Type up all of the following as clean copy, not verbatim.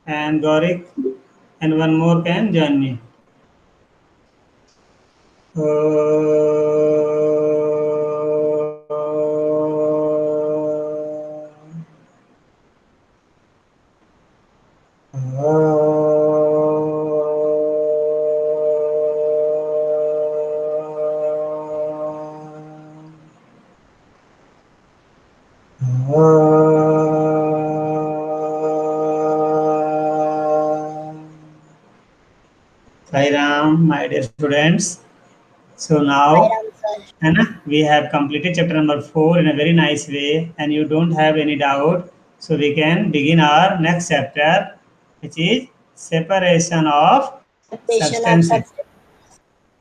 and Gaurik and one more can join me. Sai Ram, my dear students. So now, we have completed chapter number 4 in a very nice way, and you don't have any doubt. So we can begin our next chapter, which is separation of substances.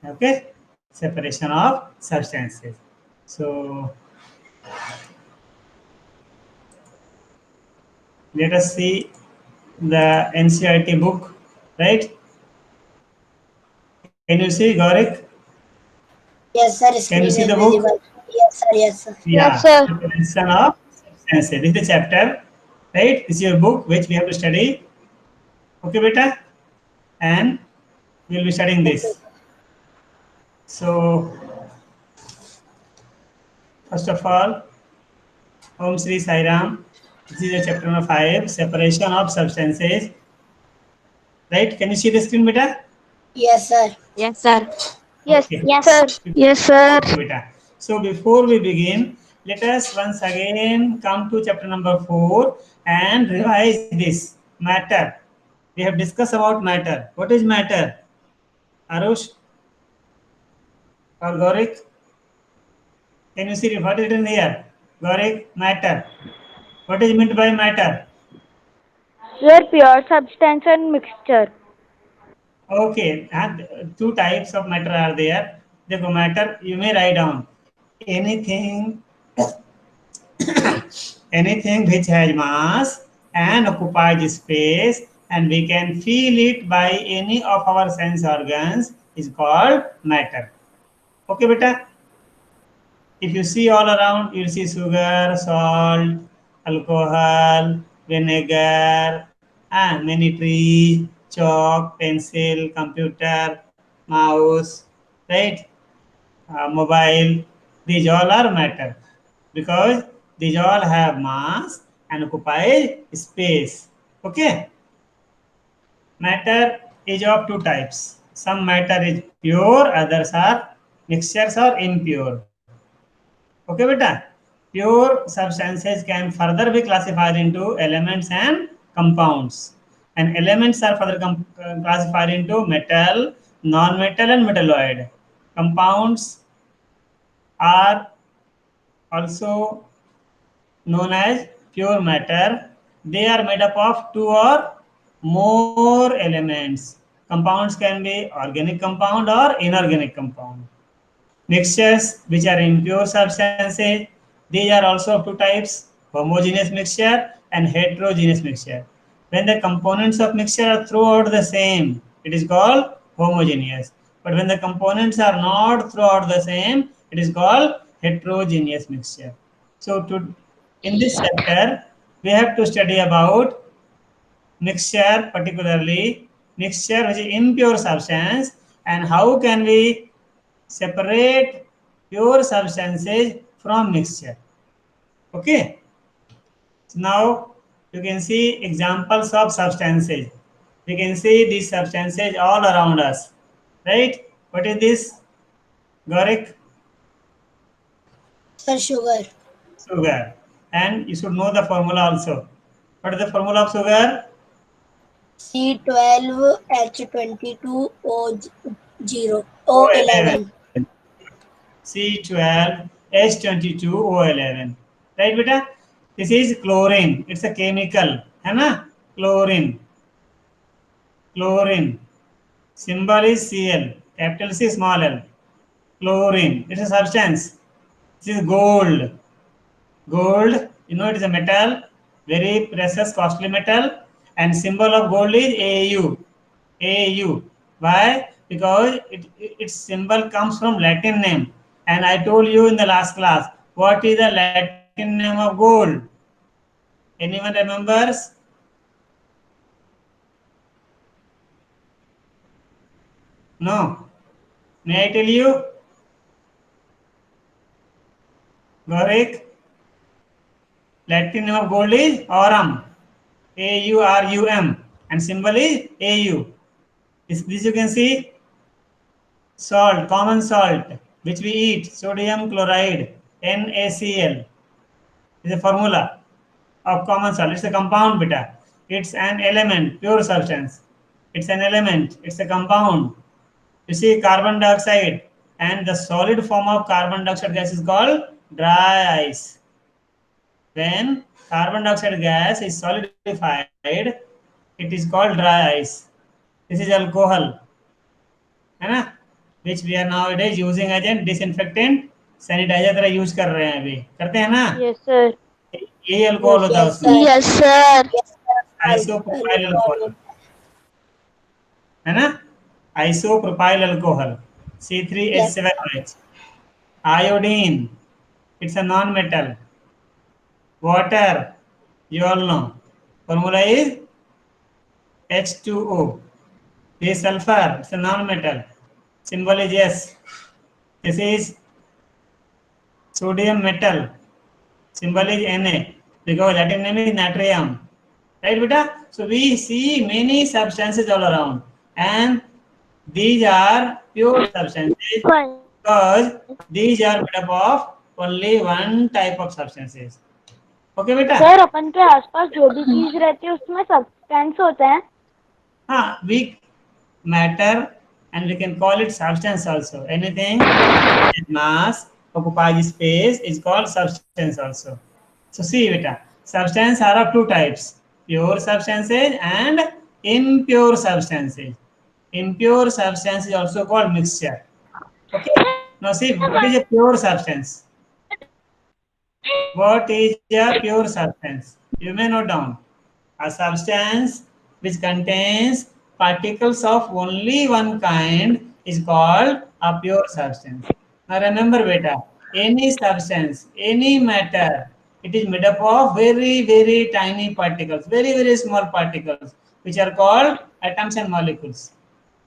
Okay, separation of substances. So let us see the NCERT book, right? Can you see, Gaurik? Yes, sir. Can you Screen see is the book? visible. Yes, sir. Yes, sir. Yeah, separation of substances. This is the chapter, right? This is your book which we have to study. Okay, beta, and we'll be studying Okay. this. So, first of all, Om Sri Sai Ram. This is the chapter number 5, separation of substances. Right? Can you see the screen, beta? Yes, sir. Yes, sir. Okay. Yes, yes, sir. Okay, beta. So before we begin, let us once again come to chapter number 4 and revise this matter. We have discussed about matter. What is matter? Arush or Gaurik? Can you see what is written here? Gaurik, matter. What is meant by matter? Sir, pure substance and mixture. Okay, and two types of matter are there. The matter you may write down anything, anything which has mass and occupies space, and we can feel it by any of our sense organs is called matter. Okay, beta. If you see all around, you'll see sugar, salt, alcohol, vinegar, and many trees, chalk, pencil, computer, mouse, right? Mobile. These all are matter because these all have mass and occupy space. Okay. Matter is of two types. Some matter is pure, others are mixtures or impure. Okay, beta. Pure substances can further be classified into elements and compounds. And elements are further classified into metal, non-metal, and metalloid. Compounds are also known as pure matter. They are made up of two or more elements. Compounds can be organic compound or inorganic compound. Mixtures, which are impure substances, these are also of two types, homogeneous mixture and heterogeneous mixture. When the components of mixture are throughout the same, it is called homogeneous. But when the components are not throughout the same, it is called heterogeneous mixture. So in this chapter, we have to study about mixture, particularly mixture which is impure substance, and how can we separate pure substances from mixture. Okay. So now you can see examples of substances. We can see these substances all around us. Right? What is this? Gaurik? Sir, sugar. Sugar. And you should know the formula also. What is the formula of sugar? C12H22O0 O11. O11. C12H22O11. Right, beta? This is chlorine. It's a chemical. है ना? Chlorine. Chlorine. Symbol is Cl. Capital C, small l. Chlorine. It's a substance. This is gold. Gold, you know, it is a metal, very precious, costly metal, and symbol of gold is AU. AU. Why? Because its symbol comes from Latin name. And I told you in the last class, what is the Latin name of gold? Anyone remembers? No. May I tell you? Gorik. Latin name of gold is aurum. AURUM. And symbol is AU. This you can see. Salt, common salt, which we eat, sodium chloride, NaCl, is a formula of common salt. It's a compound, beta. It's an element, pure substance. It's an element. It's a compound. You see carbon dioxide, and the solid form of carbon dioxide gas is called dry ice. When carbon dioxide gas is solidified, it is called dry ice. This is alcohol, है ना, which we are nowadays using as a disinfectant, sanitiser तरह use कर रहे हैं, अभी करते हैं ना. Yes, sir. यही अल्कोहल होता है Yes, उसमें. sir. Yes, sir. Yes, sir. Isopropyl alcohol, है ना, isopropyl alcohol, C3H7OH. Iodine, it's a non-metal. Water, you all know, formula is H2O. This sulfur, it's a non-metal, symbol is S. This is sodium metal, symbol is Na, because Latin name is natrium. Right, beta? So we see many substances all around, and these are pure substances because these are made up of only one type of substances. Okay, beta? Sir अपन के आसपास जो भी चीज रहती है उसमें substance होते हैं. हाँ, weak matter, and we can call it substance also. Anything with mass occupies space is called substance also. So see, beta, substance are of two types: pure substances and impure substances. Impure substance is also called mixture. Okay. Now see, what is a pure substance? What is a pure substance? You may note down. A substance which contains particles of only one kind is called a pure substance. Now remember, beta, any substance, any matter, it is made up of very, very tiny particles, very, very small particles, which are called atoms and molecules.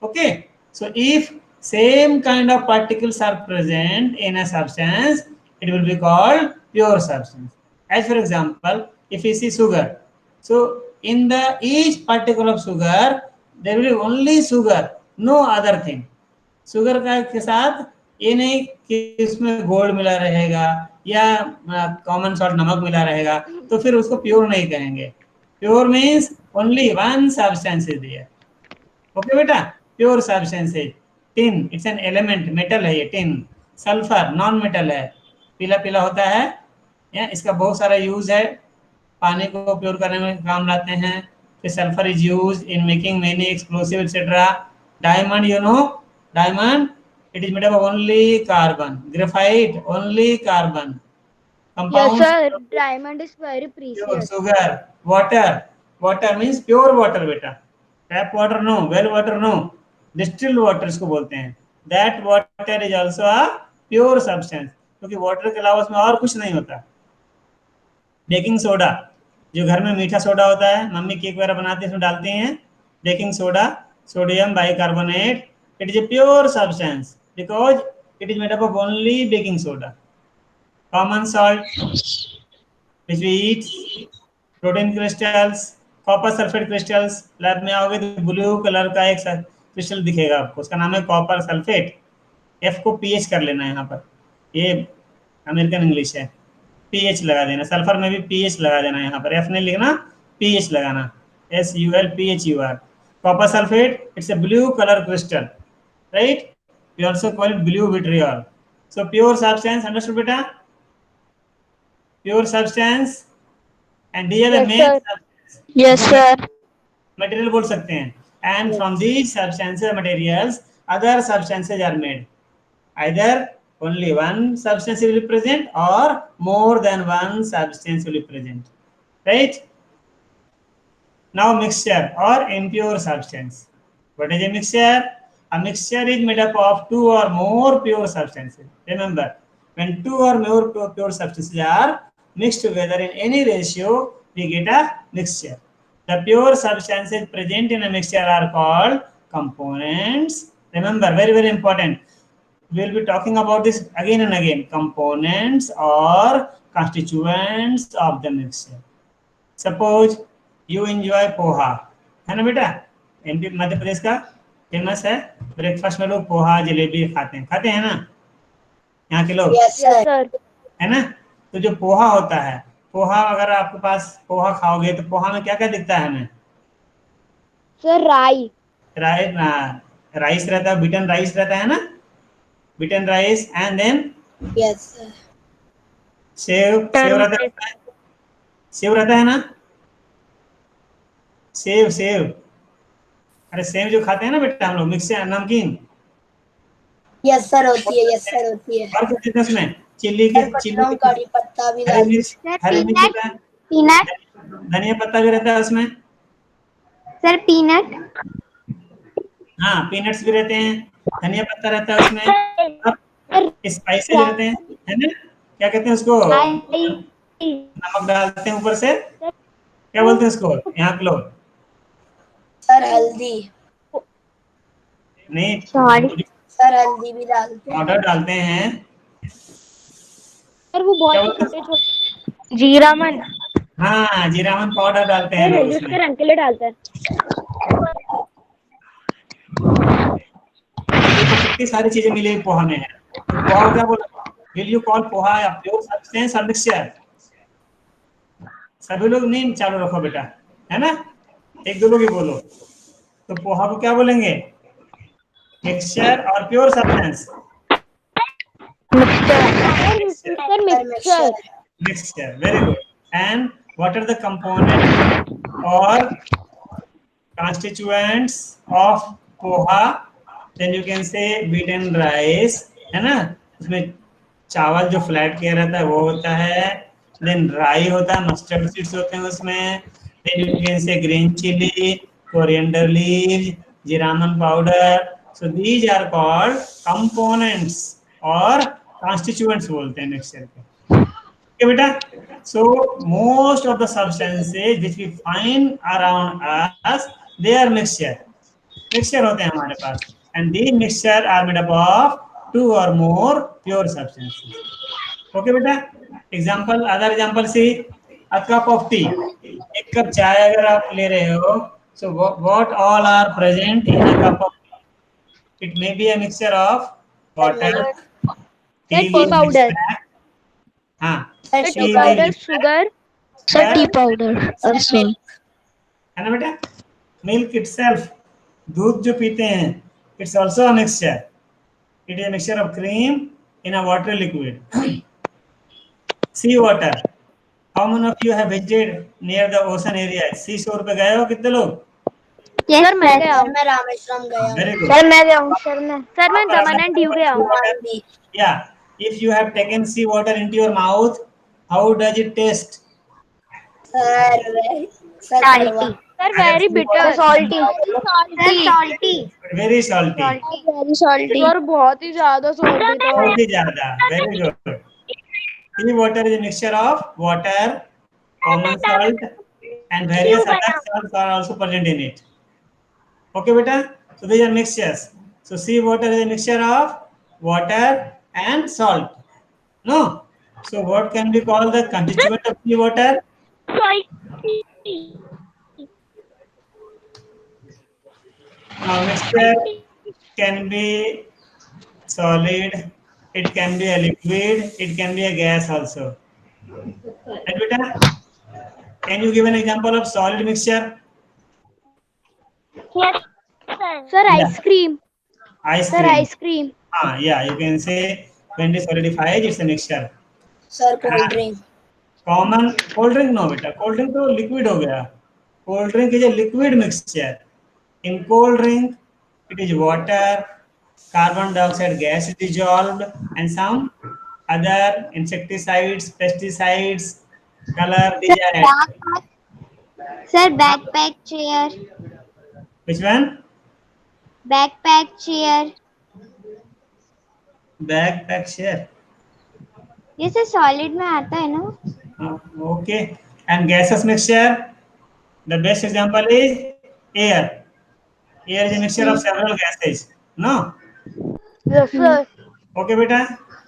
Okay. So if same kind of particles are present in a substance, it will be called pure substance. As for example, if you see sugar, so in the each particle of sugar, there will be only sugar, no other thing. Sugar का के साथ ये नहीं कि इसमें gold मिला रहेगा या कॉमन सॉल्ट नमक मिला रहेगा, तो फिर उसको प्योर नहीं कहेंगे. Pure means only one substance is there. Okay बेटा, प्योर सब्सटेंस है. Tin, it's an element, metal है ये टिन. सल्फर नॉन मेटल है, पीला पीला होता है, या इसका बहुत सारा यूज है, पानी को प्योर करने में काम लाते हैं. फिर sulphur is use in making many explosive etcetera. Diamond, you know, diamond, it is made up of only carbon. Graphite, only carbon. Compounds, Yes, sir. Diamond is very pure precious. sugar. Water, water means pure water beta. Tap water no, well water no, distilled water इसको बोलते हैं. That water is also a pure substance, क्योंकि water के अलावा उसमें और कुछ नहीं होता. बेकिंग सोडा, जो घर में मीठा सोडा होता है, मम्मी केक वगैरह बनाती है उसमें डालती हैं baking soda, sodium bicarbonate. It is a pure substance because it is made up of only baking soda. Common salt, which we eat, protein crystals, copper sulfate crystals. Lab में आओगे तो blue colour का एक crystal दिखेगा आपको, उसका नाम है कॉपर सल्फेट. F को PH कर लेना है यहाँ पर, ये अमेरिकन इंग्लिश है, PH लगा देना. सल्फर में भी PH लगा देना, यहाँ पर F नहीं लिखना, PH लगाना, SULPHUR. Copper sulfate, it's a blue color crystal. Right? We also call it blue vitriol. So pure substance, understood beta? Pure substance, and these are the Yes, main sir. substance. Yes, sir. Material बोल सकते हैं. And from these substances, materials, other substances are made. Either only one substance will be present or more than one substance will be present. Right? Now mixture or impure substance. What is a mixture? A mixture is made up of two or more pure substances. Remember, when two or more pure substances are mixed together in any ratio, we get a mixture. The pure substances present in a mixture are called components, Remember, very very important. We will be talking about this again and again. Components or constituents of the mixture. Suppose you enjoy poha, है ना बेटा? MP Madhya Pradesh का famous है, breakfast में लोग पोहा जलेबी खाते हैं ना यहाँ के लोग, Yes, Yes, sir. sir. है ना? तो जो पोहा होता है, पोहा अगर आपके पास पोहा खाओगे तो पोहा में क्या क्या दिखता है हमें? Sir, rye. राइस रहता है, बीटन राइस रहता है ना, beaten rice and then Yes, sir. Sev रहता है, सेव रहता है ना, सेव अरे सेव जो खाते हैं ना बेटा हम लोग, मिक्सर नमकीन, Yes, sir होती है. Yes, sir होती है. और क्या देते हैं उसमें? चिल्ली सर के पत्ता हूँ, कड़ी पत्ता भी हरी डाल. मिर्च, हरी मिर्च होता है, Peanut. धनिया पत्ता भी रहता है उसमें, Sir, peanut. हाँ पीनट्स भी रहते हैं, धनिया पत्ता रहता है उसमें, अब स्पाइसेस रहते हैं, है ना? क्या कहते हैं उसको? नमक डालते हैं ऊपर से, क्या बोलते हैं उसको यहाँ के लोग? सर हल्दी. नहीं, सर हल्दी भी डालते हैं. पाउडर डालते हैं, सर वो क्या बहुत बोलते हैं? छोटे जीरामन. हाँ जीरामन पाउडर डालते हैं लोग उसमें। रंग के लिए डालते हैं. देखो कितनी सारी चीजें मिलेगी पोहा में है। तो पोहा को क्या बोला? विल यू कॉल पोहा या प्योर सब्सटेंस और मिक्सचर? सभी लोग नींद चालू रखो बेटा, है ना? एक दो लोग ही बोलो। तो पोहा को क्या बोलेंगे? मिक्सचर और pure substance? Sir mixture. Mixture, very good. And what are the components or constituents of poha? Then you can say beaten rice, है ना? उसमें चावल जो फ्लैट किया रहता है वो होता है, देन राई होता है, मस्टर्ड सीड्स होते हैं उसमें, then you can say green chilli, coriander leaves, जीरामन powder. So these are called components और constituents बोलते हैं मिक्सचर के. Okay, beta. So most of the substances which we find around us, they are mixture. Mixture होते हैं हमारे पास, and these mixture are made up of two or more pure substances. Okay, beta. Example, other example see a cup of tea. एक cup चाय अगर आप ले रहे हो, so what all are present in a cup of tea? It may be a mixture of water, tea powder. हाँ, T powder, sugar. Sir T powder also. है ना बेटा? मिल्क itself, दूध जो पीते हैं, it's also a mixture. It is a mixture of cream in a water liquid. Sea water. How many of you have visited near the ocean area? Sea shore पे गए हो कितने लोग? सर मैं गया हूँ. मैं रामेश्वरम गया हूँ. Very good. सर मैं गया हूँ. सर मैं दमन एंड दीव गया हूँ. Yeah. If you have taken sea water into your mouth, how does it taste? Sir sir very bitter. salty. Very salty. Very salty. Sir बहुत ही ज्यादा सॉल्टी था. बहुत ही ज्यादा. Very good. Sea water is a mixture of water, common salt, and various other salts are also present in it. Okay, beta. So these are mixtures. So sea water is a mixture of water and salt. No. So what can we call the constituent of sea water? Now mixture can be solid, it can be a liquid, it can be a gas also. Right, beta? Can you give an example of solid mixture? Sir ice cream. Ice sir cream. Ice cream. Yeah, you can say when it solidifies, it's a mixture. Sir cold drink. Common cold drink no beta, cold drink तो liquid हो गया. Cold drink is a liquid mixture. In cold drink, it is water, carbon dioxide gas is dissolved, and some other insecticides, pesticides, color desired. Sir, backpack chair. Which one? Backpack chair. Backpack chair. ये sir solid में आता है ना? Okay. And gaseous mixture, the best example is air. Air is a mixture of several gases. No? Yes, sir. Okay बेटा,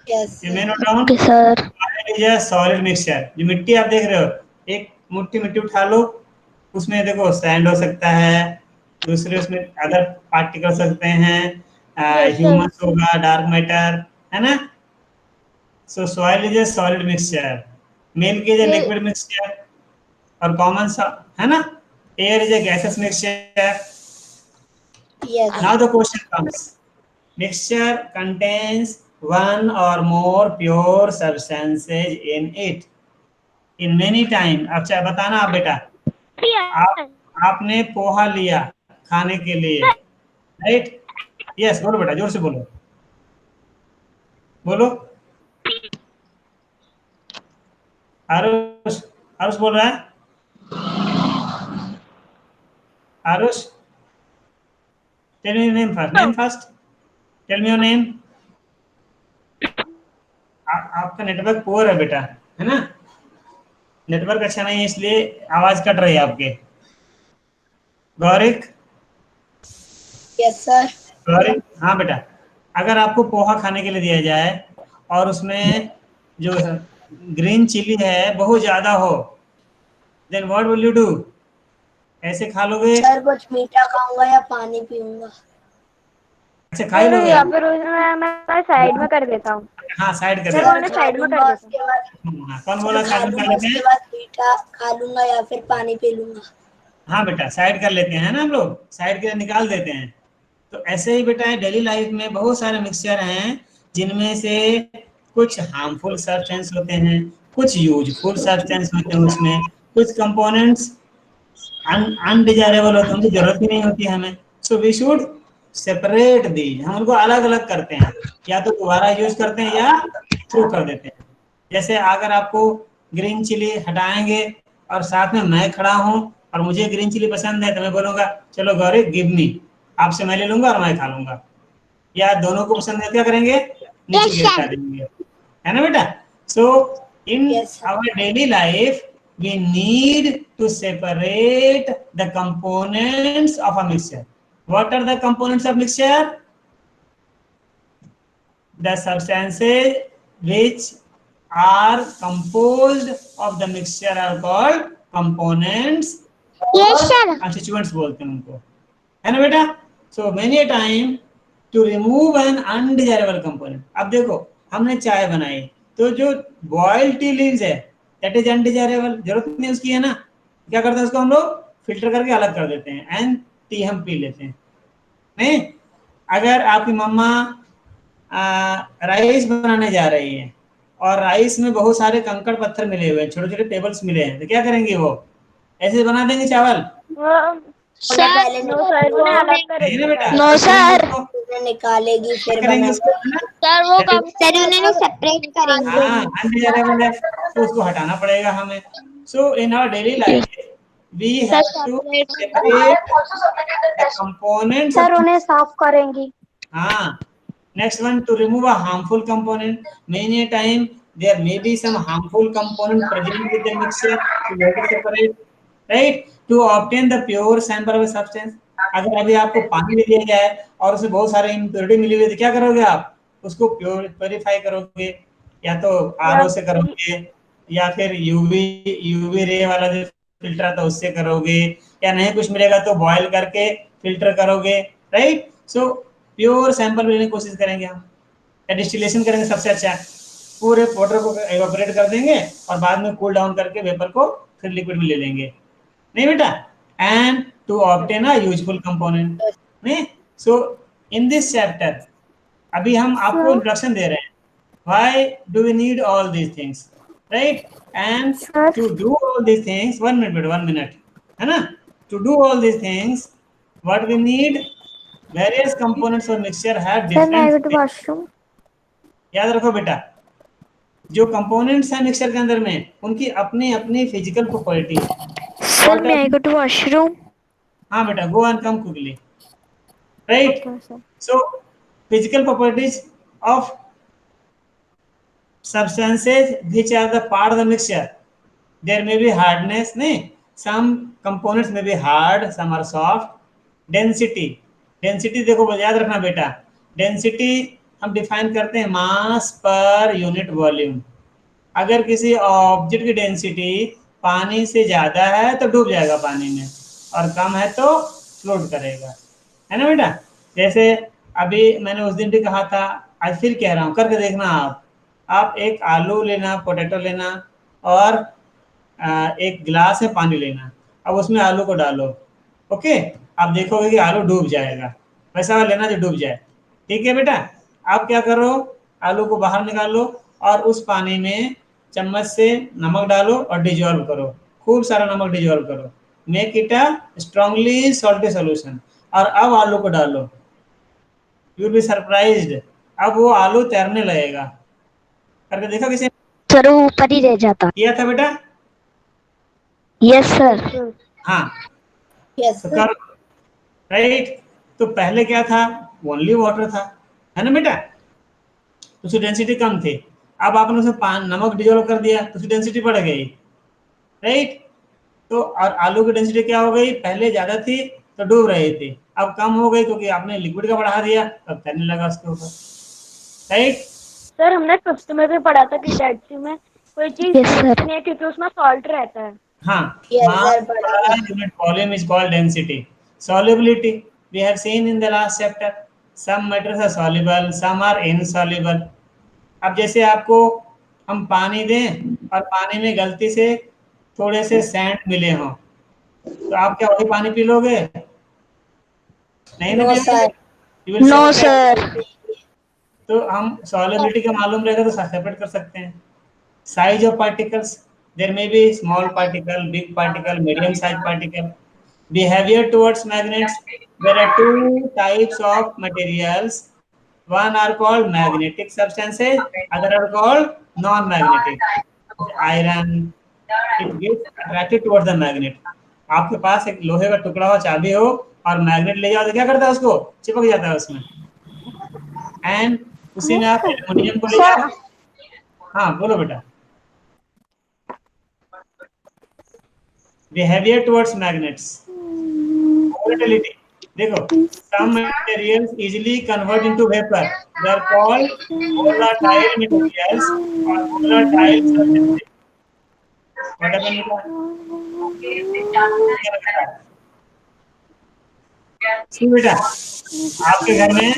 Yes, you may sir. Note down. Okay, sir. Is a solid mixture. जो मिट्टी आप देख रहे हो, एक मुट्ठी मिट्टी उठा लो, उसमें देखो सैंड हो सकता है, दूसरे उसमें अदर पार्टिकल हो सकते हैं, Yes, sir. ह्यूमस होगा, डार्क मैटर, है ना? सो soil is a solid mixture, milk is a Yes. Liquid mixture, और कॉमन सा, है ना? Air is a gases mixture. Yes. Now the question comes. Mixture contains one or more pure substances in it. In many time. अच्छा बताना आप बेटा, आपने पोहा लिया खाने के लिए, राइट? यस, बोलो बेटा, जोर से बोलो, बोलो। आरुष, आरुष बोल रहा है? Aarush, tell me name first, name first, tell me your name. आपका नेटवर्क पुअर है बेटा, है ना? नेटवर्क अच्छा नहीं है, इसलिए आवाज कट रही है आपके। Gaurik, Yes, sir. गौरिक, हाँ बेटा, अगर आपको पोहा खाने के लिए दिया जाए और उसमें जो ग्रीन चिली है बहुत ज्यादा हो, then what will you do? ऐसे खा लोगे? सर कुछ मीठा खाऊंगा या पानी पीऊंगा। अच्छा, खा ही सर लोगे या आप? फिर उसमें मैं साइड में कर देता हूँ। हाँ, साइड कर सर देते उन्हें खा साइड में कर लूंगा देता हूँ। उसके बाद, हैं। हाँ, कौन सर बोला खा साइड में कर लूंगा लेते उसके हैं? बाद मीठा खा लूंगा या फिर पानी पी लूंगा। हाँ बेटा, साइड कर लेते हैं ना हम लोग, साइड के लिए निकाल देते हैं। तो ऐसे ही बेटा है, डेली लाइफ में बहुत सारे मिक्सचर हैं जिनमें से कुछ हार्मफुल सब्सटेंस होते हैं, कुछ यूजफुल सब्सटेंस होते हैं, उसमें कुछ कंपोनेंट्स अनडिजायरेबल होते हैं, उनकी जरूरत ही नहीं होती हमें। So we should separate these, हम उनको अलग अलग करते हैं, या तो दोबारा यूज करते हैं या थ्रो कर देते हैं। जैसे अगर आपको ग्रीन चिली हटाएंगे और साथ में मैं खड़ा हूं और मुझे ग्रीन चिली पसंद है, तो मैं बोलूंगा चलो गौरी गिव मी, आपसे मैं ले लूंगा और मैं खा लूंगा। या दोनों को पसंद है, क्या करेंगे? नीचे Yes, गिरता sir. देंगे, है ना बेटा? So in Yes, sir. Our daily life we need to separate the components of a mixture. What are the components of mixture? The substances which are composed of the mixture are called components, Yes, sir. constituents बोलते हैं उनको, है ना बेटा? So many a time to remove an undesirable component. अब देखो, हमने चाय बनाई, तो जो बॉइल्ड टी लीव्स है दैट इज अनडिजायरेबल, जरूरत नहीं उसकी, है ना? क्या करते हैं उसको हम लोग फिल्टर करके अलग कर देते हैं एंड टी हम पी लेते हैं। नहीं, अगर आपकी मम्मा राइस बनाने जा रही है और राइस में बहुत सारे कंकड़ पत्थर मिले हुए हैं, छोटे छोटे टेबल्स मिले हैं, तो क्या करेंगे? वो ऐसे बना देंगे चावल? Sir. पहले नो सर उन्हें अलग नहीं ना करेंगे बेटा, सर। No, तो करेंगे sir. उसको, उन्हें निकालेगी क्या फिर करेंगे उसको, बनाएगी। है ना? सर वो That is- सर उन्हें सेपरेट करेंगे। हाँ, अनडिजायरेबल है, तो उसको हटाना पड़ेगा हमें। So in our daily life we sir have to separate the components sir of. उन्हें साफ करेंगी। हाँ, next one, to remove a harmful component. Many a time there may be some harmful component present with the mixture, so we have to separate, right? To obtain the pure sample of a substance. अगर अभी आपको पानी दे दिया जाए और उसमें बहुत सारे इम्प्योरिटी मिली हुई है, तो क्या करोगे आप? उसको प्योरीफाई करोगे, या तो आरओ से करोगे, या फिर यूवी रे वाला जो फिल्टर आता है उससे करोगे, या नहीं कुछ मिलेगा तो बॉयल करके फिल्टर करोगे, राइट? सो प्योर सैंपल लेने की कोशिश करेंगे हम, या डिस्टिलेशन करेंगे सबसे अच्छा है। पूरे वाटर को एवापोरेट कर देंगे और बाद में कूल डाउन करके वेपर को फिर लिक्विड में ले लेंगे, नहीं बेटा? And to obtain a useful component, नहीं? सो इन दिस चैप्टर अभी हम आपको इंट्रोडक्शन दे रहे हैं, why do we need all these things, right? And to do all these things, 1 minute, है ना? To do all these things what we need, various components of mixture have different, washroom. याद रखो बेटा, जो components हैं mixture के अंदर में उनकी अपनी अपनी फिजिकल प्रॉपर्टी है। सर मैं आई गो टू वॉशरूम। हाँ बेटा, go and come quickly, right? So physical properties of substances which are the part of the mixture, there may be hardness, नहीं? Some components may be hard, some are soft. Density, density देखो याद रखना बेटा, density हम define करते हैं मास per unit volume. अगर किसी ऑब्जेक्ट की डेंसिटी पानी से ज्यादा है तो डूब जाएगा पानी में, और कम है तो फ्लोट करेगा, है ना बेटा। जैसे अभी मैंने उस दिन भी कहा था, आज फिर कह रहा हूँ, करके देखना आप एक आलू लेना, पोटैटो लेना, और एक गिलास में पानी लेना, अब उसमें आलू को डालो, ओके, आप देखोगे कि आलू डूब जाएगा, वैसा वाला लेना जो डूब जाए, ठीक है बेटा। आप क्या करो, आलू को बाहर निकालो और उस पानी में चम्मच से नमक डालो और डिजोल्व करो, खूब सारा नमक डिजोल्व करो, make it a strongly salty solution, और अब आलू को डालो, यू विल बी सरप्राइज्ड, अब वो आलू तैरने लगेगा। करके देखो किसी ने सर वो ऊपर ही रह जाता। किया था बेटा? Yes sir. हाँ, यस तो सर। कर, राइट। तो पहले क्या था, ओनली वाटर था, है ना बेटा, उसकी डेंसिटी कम थी, अब आपने उसमें नमक डिजोल्व कर दिया तो उसकी डेंसिटी बढ़ गई, राइट। तो और आलू की डेंसिटी क्या हो गई, पहले ज्यादा थी तो डूब रही थी, अब कम हो गई क्योंकि आपने लिक्विड का बढ़ा दिया, अब तैरने लगा उसके ऊपर, राइट। सर हमने 5th में भी पढ़ा था कि डेड सी में कोई चीज Yes, sir. डूबती नहीं है क्योंकि उसमें सॉल्ट रहता है। हाँ, Yes, mass sir, पढ़ा per था। unit volume is called density. Solubility we have seen in the last chapter. Some metals are soluble, some are insoluble. अब जैसे आपको हम पानी दें और पानी में गलती से थोड़े से सैंड मिले हों, तो आप क्या वही पानी पी लोगे? नहीं ना No, पियोगे। sir. You will No, separate. sir. तो हम सॉलिबिलिटी का मालूम रहेगा तो सेपरेट कर सकते हैं। Size of particles, there may be small particle, big particle, medium size particle. Behavior towards magnets, there are two types of materials. One are called magnetic substances, other are called non-magnetic. Iron, it gets attracted towards the magnet. आपके पास एक लोहे का टुकड़ा हो, चाबी हो, और magnet ले जाओ तो क्या करता है, उसको चिपक जाता है उसमें। एंड उसी में आप एल्युमिनियम को ले जाओ। हाँ बोलो बेटा। Behavior towards magnets, volatility, देखो, some materials easily convert into vapor, they are called volatile materials or volatile substances. What happened बेटा? See बेटा, आपके घर में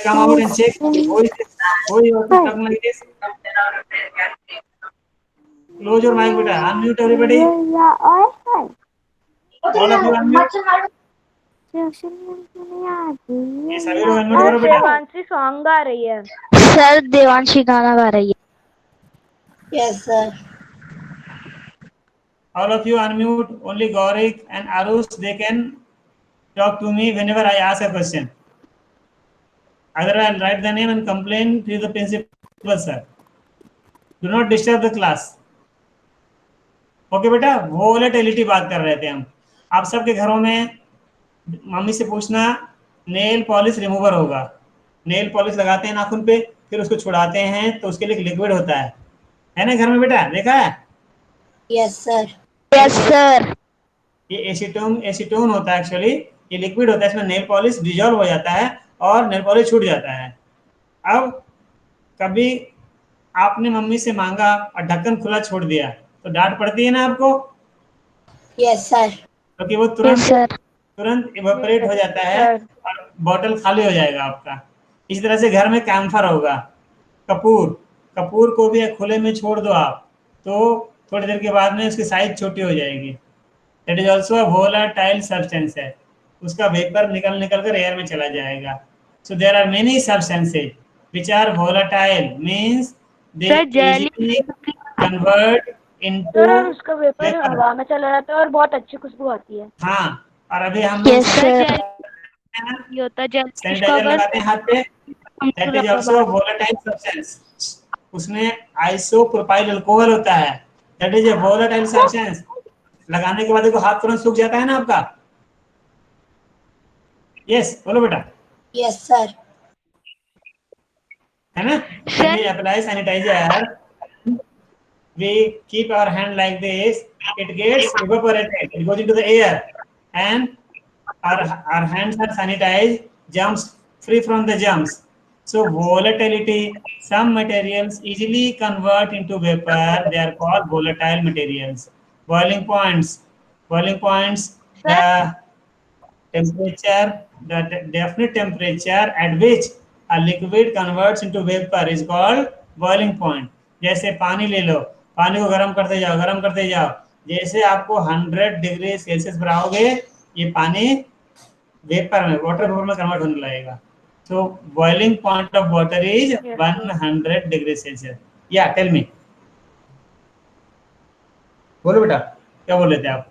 come out and check who is talking like this. Close your mic बेटा, unmute everybody, all of you unmute, ये सभी लोग unmute sir करो बेटा। देवांशी सॉन्ग गा रही है। सर देवांशी गाना गा रही है। Yes, sir. All of you unmute, only Gaurik and Arush, they can talk to me whenever I ask a question. Either I'll write the name and complain to the principal sir. Do not disturb the class. Okay बेटा, volatility बात कर रहे थे हम। आप सबके घरों में मम्मी से पूछना, नेल पॉलिश रिमूवर होगा, नेल पॉलिश लगाते हैं नाखून पे, फिर उसको छुड़ाते हैं तो उसके लिए लिक्विड होता है ना घर में बेटा, देखा है? Yes, sir. Yes sir. ये एसीटोन होता है एक्चुअली, ये लिक्विड होता है, इसमें नेल पॉलिश डिजॉल्व हो जाता है और नेल पॉलिश छूट जाता है। अब कभी आपने मम्मी से मांगा और ढक्कन खुला छोड़ दिया तो डांट पड़ती है ना आपको, Yes, sir. क्योंकि वो यस सर। तुरंत इवेपोरेट हो जाता है सर। और बॉटल खाली हो जाएगा आपका। इस तरह से घर में कैम्फर होगा, कपूर को भी खुले में छोड़ दो आप तो थोड़ी देर के बाद में उसकी साइज छोटी हो जाएगी। That is also a volatile substance है, उसका वेपर निकल कर एयर में चला जाएगा। So there are many substances which are volatile, means they sir jelly easily convert into sir और उसका वेपर वेपर। हवा में चला जाता है और बहुत अच्छी खुशबू आती है। हाँ, और अभी हम लोग यस सर। सैनिटाइजर ये होता है जेली लगाते हैं हाथ पे, that is also volatile substance. उसमें आइसोप्रोपाइल अल्कोहल होता है, that is a volatile substance. लगाने के बाद देखो हाथ तुरंत सूख जाता है ना आपका। यस बोलो बेटा, Yes, sir. है ना? When we apply sanitizer, we keep our hand like this, it gets evaporated, it goes into the air and our hands are sanitized, germs free from the germs. So volatility, some materials easily convert into vapor, they are called volatile materials. Boiling points, the temperature, the definite temperature at which a liquid converts into vapor is called boiling point. जैसे पानी ले लो, पानी को गर्म करते जाओ, गर्म करते जाओ, जैसे आपको 100 डिग्री सेल्सियस पर आओगे, ये पानी वेपर में, वाटर वेपर में कन्वर्ट होने लगेगा. So boiling point of water is 100 degree Celsius. या टेल मी, बोलो बेटा, क्या बोल रहे थे आप?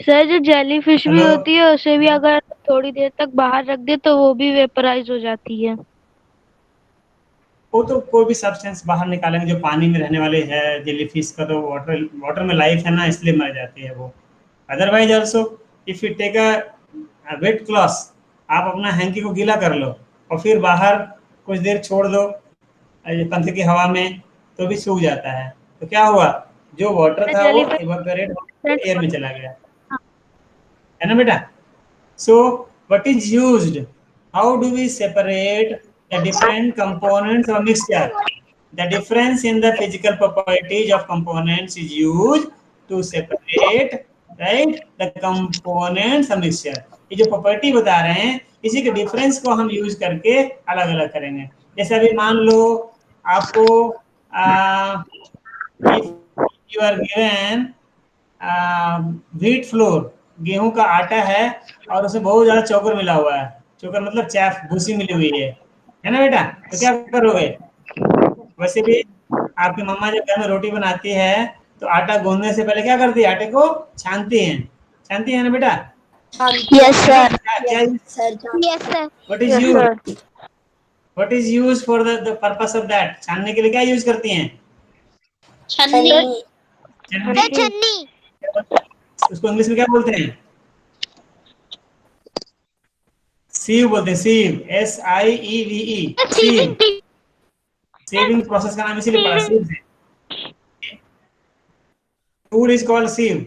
सर जो जेली फिश भी हेलो, होती है उसे भी अगर थोड़ी देर तक बाहर रख दे तो वो भी वेपराइज हो जाती है। वो तो कोई भी सब्सटेंस बाहर निकालेंगे जो पानी में रहने वाले है. जेलीफिश का तो वाटर में लाइफ है ना, इसलिए मर जाती है वो. Otherwise also if you take a wet cloth, आप अपना हैंकी को गीला कर लो और फिर बाहर कुछ देर छोड़ दो पंखे की हवा में, तो भी सूख जाता है. तो क्या हुआ, जो वाटर था वो इवेपोरेट होकर एयर में चला गया, है ना बेटा? So what is used? How do we separate the different components of mixture? The difference in the physical properties of components is used to separate, right, the components of mixture. ये जो property बता रहे हैं, इसी के difference को हम use करके अलग अलग करेंगे. जैसे अभी मान लो आपको if you are given wheat flour, गेहूं का आटा है और उसमें बहुत ज्यादा चोकर मिला हुआ है. चोकर मतलब चैफ, भूसी मिली हुई है ना बेटा? तो क्या करोगे? वैसे भी आपकी मम्मा जब घर में रोटी बनाती है तो आटा गूंदने से पहले क्या करती है? आटे को छानती है ना बेटा? Yes, sir. क्या Yes, sir. Yes, sir. What is use for the purpose of that? छानने के लिए क्या यूज करती हैं? Chutney. छन्नी. उसको इंग्लिश में क्या बोलते हैं? सीव बोलते हैं, सीव, SIEVE, सीव. सेविंग प्रोसेस का नाम इसीलिए पड़ा, सीव से. फूड इज कॉल्ड सीव,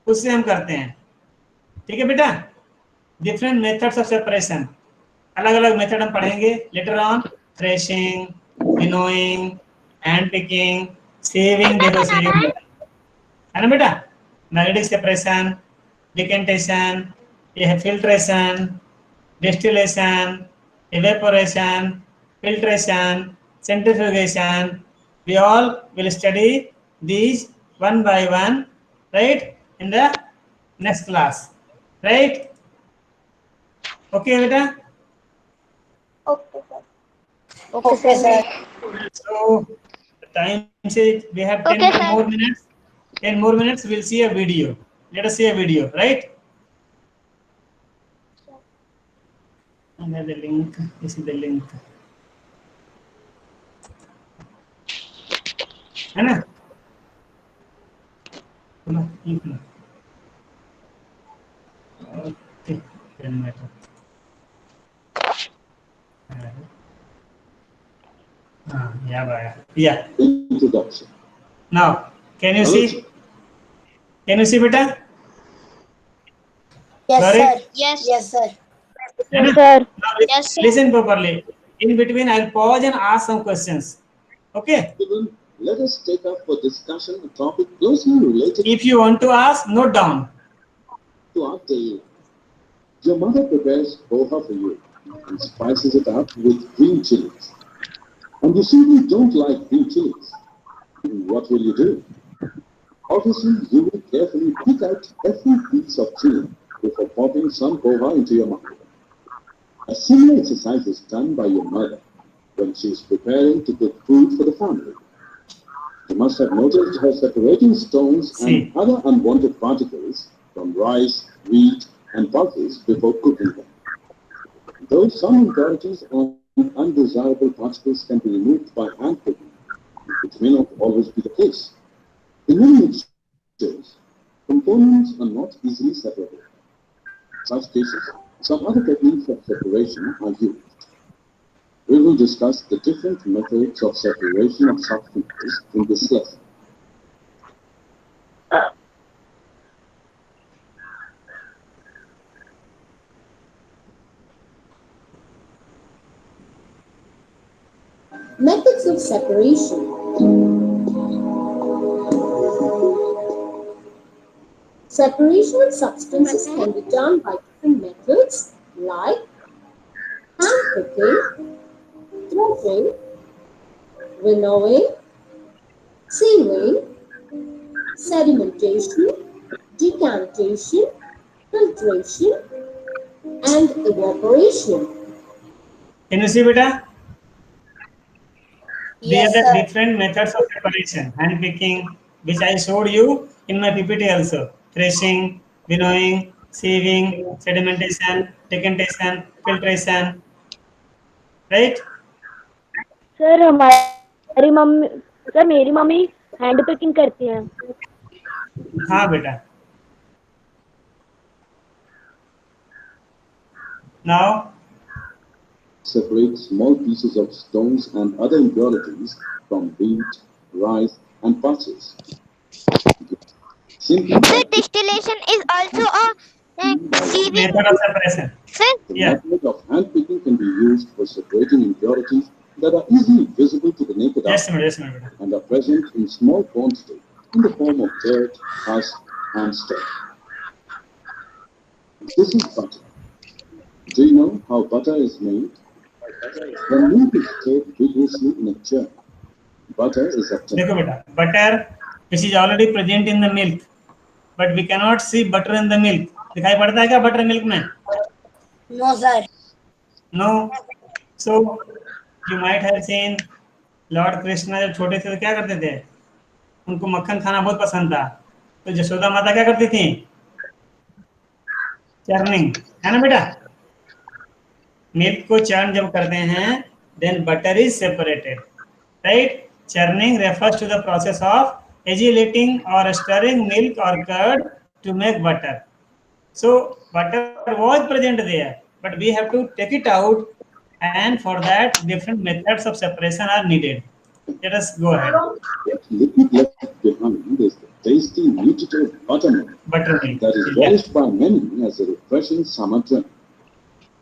उससे हम करते हैं. ठीक है बेटा? डिफरेंट मेथड्स ऑफ सेपरेशन, अलग अलग मेथड हम पढ़ेंगे later on. Threshing, winnowing, hand picking, saving. देखो सेविंग है ना बेटा? मैग्नेटिक सेपरेशन, डिकेंटेशन, ये है filtration, distillation, evaporation, filtration, centrifugation. We all will study these one by one, right, in the next class, right? Okay beta? Okay, sir. So the time says we have 10 Okay, sir. more minutes. 10 more minutes, we'll see a video. Let us see a video, right? And the link, this is the link, है ना? Okay, then matter. Yeah. Introduction. Now, can you see? Can you see better? Yes, Sorry? sir. Yes. Yes, sir. Yes, sir. Yes, sir. Listen properly. In between, I'll pause and ask some questions. Okay? Children, let us take up for discussion a topic closely related If you want to ask, note down. to our daily life. Your mother prepares poha for you and spices it up with green chilies. And you simply don't like green chilies. What will you do? Obviously, you will carefully pick out every piece of chili before popping some poha into your mouth. A similar exercise is done by your mother when she is preparing to cook food for the family. You must have noticed her separating stones and other unwanted particles from rice, wheat, and pulses before cooking them. Though some impurities and undesirable particles can be removed by hand cooking, which may not always be the case. In many mixtures, components are not easily separated. In such cases, some other techniques of separation are used. We will discuss the different methods of separation of substances in this lesson. Methods of separation. Separation of substances can be done by different methods like hand picking, threshing, winnowing, sieving, sedimentation, decantation, filtration, and evaporation. Can you see, beta? These Yes, are the sir. different methods of separation. Hand picking, which I showed you in my PPT also. Threshing, winnowing, sieving, sedimentation, decantation, filtration. Right? Sir हमारी mummy sir मेरी mummy hand picking करती हैं. हाँ बेटा. Now, Separate small pieces of stones and other impurities from wheat, rice, and pulses. Simply So distillation is also a sieving. method of separation. Sir, the Yeah. method of hand picking can be used for separating impurities that are easily visible to the naked Just a eye minute, beta. and are present in small quantity in the form of dirt, husk, and stock. This is butter. Do you know how butter is made? When milk is stirred vigorously in a churn, butter is obtained. देखो बेटा, butter which is already present in the milk, but we cannot see butter in the milk. दिखाई पड़ता है क्या butter milk में? No, sir. No. So you might have seen Lord Krishna जब छोटे थे तो क्या करते थे? उनको मक्खन खाना बहुत पसंद था. तो यशोदा माता क्या करती थी? चर्निंग, है ना बेटा? मिल्क को चर्न जब करते हैं, then butter is separated, right? Churning refers to the process of agilating or stirring milk or curd to make butter. So butter was present there, but we have to take it out, and for that different methods of separation are needed. Let us go ahead. What liquid left behind is the tasty nutritive buttermilk Buttermilk. that is Yeah. relished by many as a refreshing summer drink.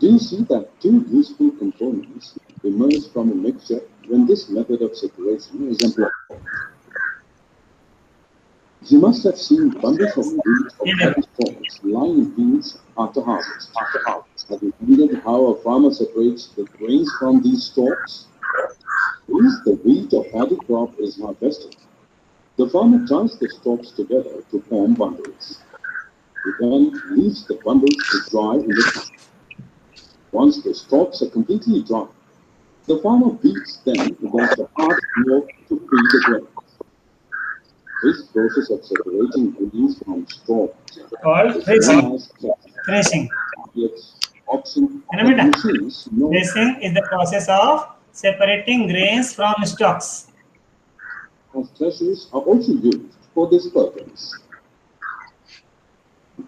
Do you see that two useful components emerge from a mixture when this method of separation is employed? You must have seen bundles of wheat or cotton stalks lying in fields after harvest. Have you wondered how a farmer separates the grains from these stalks? Once the wheat or paddy crop is harvested, the farmer ties the stalks together to form bundles. He then leaves the bundles to dry in the sun. Once the stalks are completely dry, the farmer beats them against a hard floor to free the grains. This process of separating grains from stalks Called is threshing. known as threshing. Threshing. Yet, oxen है ना and बेटा? machines know Threshing is the process of separating grains from stalks. as threshers are also used for this purpose.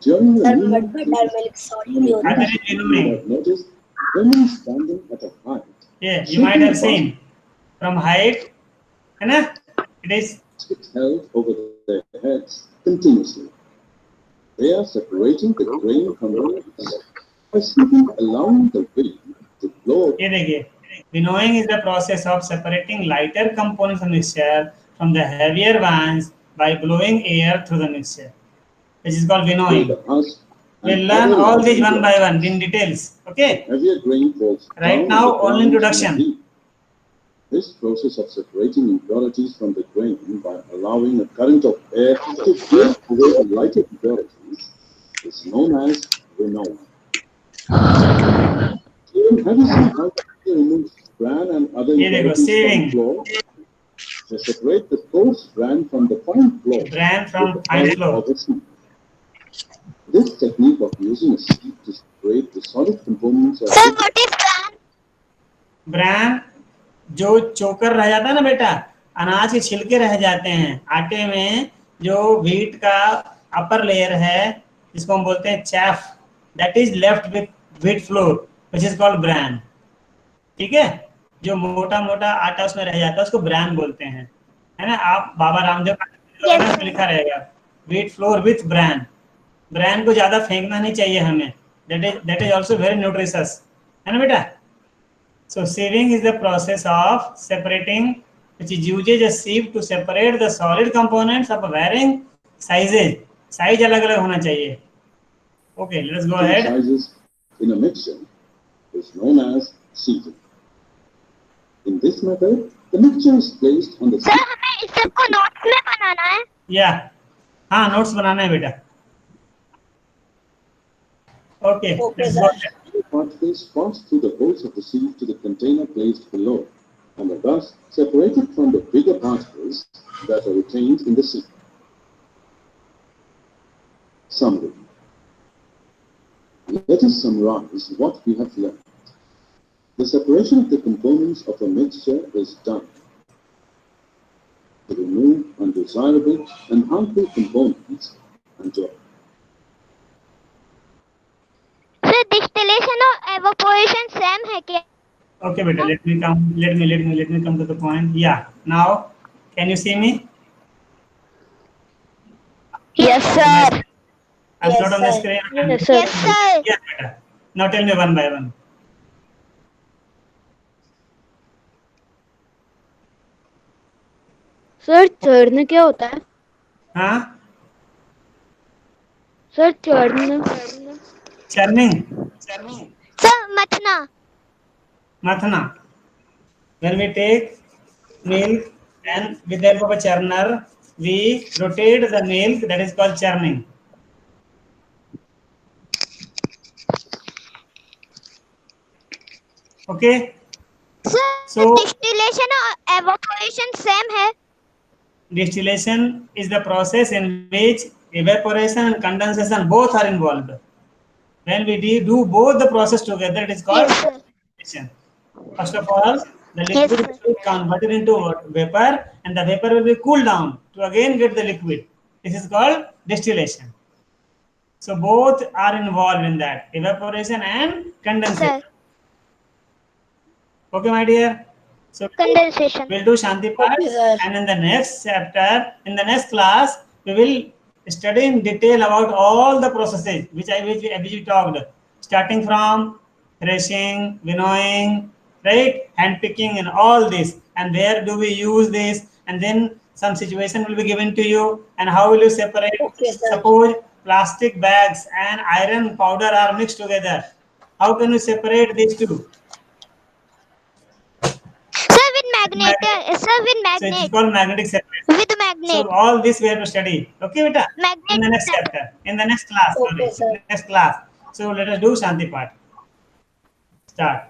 During the Sir, new but buttermilk soggy होता Other है. is you winnowing. have noticed women standing at a height, Yeah, you might have seen from height, है ना? It is basket held over their heads continuously. They are separating the grain from the wheat by simply allowing the wind to blow. ये देखिए, winnowing is the process of separating lighter components of mixture from the heavier ones by blowing air through the mixture. This is called winnowing. The husk and We'll learn other all these larger one by grains. one in details. Okay. Heavier grain falls Right down now, on the only ground introduction. in the heat. This process of separating impurities from the grain by allowing a current of air to break away the lighter impurities is known as winnowing. Have you seen how they remove bran and other ये देखो, impurities sieving. from flour? They separate the coarse bran from the fine flour. Bran from with the fine help flour. of a sieve. This technique of using a sieve to separate the solid components of sir, what is bran? Bran जो चोकर रह जाता है ना बेटा, अनाज के छिलके रह जाते हैं आटे में, जो व्हीट का अपर लेयर है जिसको हम बोलते हैं chaff, that is left with wheat flour which is called bran. ठीक है, जो मोटा मोटा आटा उसमें रह जाता है उसको ब्रान बोलते हैं, है ना? आप बाबा रामदेव का Yes, sir. लिखा रहेगा wheat flour with bran. Bran को ज्यादा फेंकना नहीं चाहिए हमें, that is also very nutritious, है ना बेटा? So sieving is the process of separating, which uses a sieve to separate the solid components of varying sizes. Size अलग-अलग होना चाहिए. Okay, let's go Different ahead. sizes in a mixture is known as sieving. In this method, the mixture is placed on the sir हमें इस सबको notes में बनाना है. Yeah. हाँ, notes बनाना है बेटा. Okay, Okay, let's go sir. ahead. particles pass through the holes of the sieve to the container placed below, and are thus separated from the bigger particles that are retained in the sieve. Summary. Let us summarize what we have learned. The separation of the components of a mixture is done to remove undesirable and harmful components and to sir distillation और evaporation same है क्या? Okay, beta. Let me come to the point. Yeah. Now, can you see me? Yes sir. I'm Yes, not on the sir. screen. Yes, sir. Yes sir. Yeah, beta. Now tell me one by one. Sir चढ़ना क्या होता है? हाँ? Sir चढ़ना Churning. Sir मथना. Mathna. When we take milk and with the help of a churner, we rotate the milk. That is called churning. Okay. Sir So distillation और evaporation same है. distillation is the process in which evaporation and condensation both are involved. When we do both the process together, it is called Yes, sir. distillation. First of all, the Yes, liquid sir. will be converted into vapor, and the vapor will be cooled down to again get the liquid. This is called distillation. So both are involved in that, evaporation and condensation. Sir, Okay, my dear. So condensation. we'll do Shanti part, Okay, sir. and in the next chapter, in the next class, we will study in detail about all the processes which we talked, starting from threshing, winnowing, right, hand picking, and all this, and where do we use this, and then some situation will be given to you, and how will you separate? Okay, sir. Suppose plastic bags and iron powder are mixed together. How can you separate these two? Sir, with magnet. Sir, with So it is magnet. called magnetic separation. With magnet. So all this we have to study. Okay, beta? Magnet. In the next chapter, in the next class. Okay, Sorry, sir. next class. So let us do Shanti part. Start.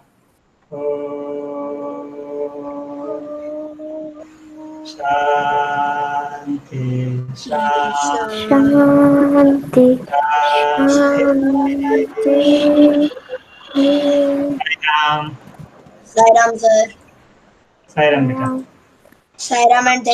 Shanti, Shanti, Shanti Shanti. Sai Ram, Sai Ram, sir. Sai Ram, beta. Sai Ram, and thank